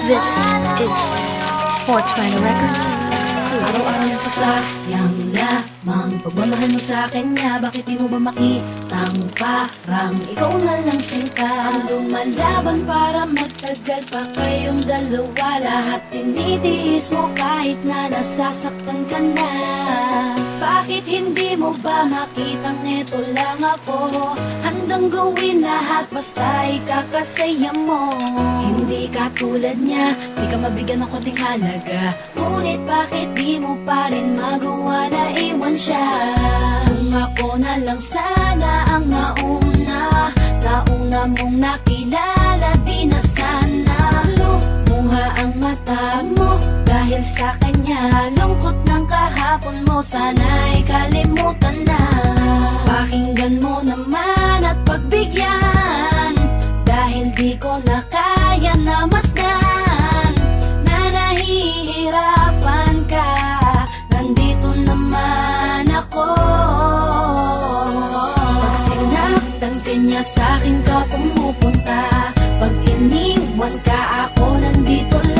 This is 420 Records. Araw-araw na sasayang lamang pagmamahal mo sa akin nga. Bakit di mo ba makitang parang ikaw na lang singka ang lumalaban para magtagal pa kayong dalawa. Lahat tinitiis mo kahit na nasasaktan ka na. Bakit hindi mo ba makitang eto lang ako? Handang gawin lahat basta ikakasaya mo. Hindi ka tulad niya, di ka mabigyan ng konting halaga. Ngunit bakit di mo pa rin magawa na iwan siya? Kung ako na lang sana ang nauna mong nakilala, di na sana lumuha ang mata mo dahil sa kanya. Lungkot ng kahapon mo, sana'y kalimutan na. Pakinggan mo naman at pagbigyan, dahil di ko na kaya na masdan na nahihirapan ka. Nandito naman ako. Pag sinaktan ka niya, sa'kin ka pumupunta. Pag iniwan ka, ako nandito lang.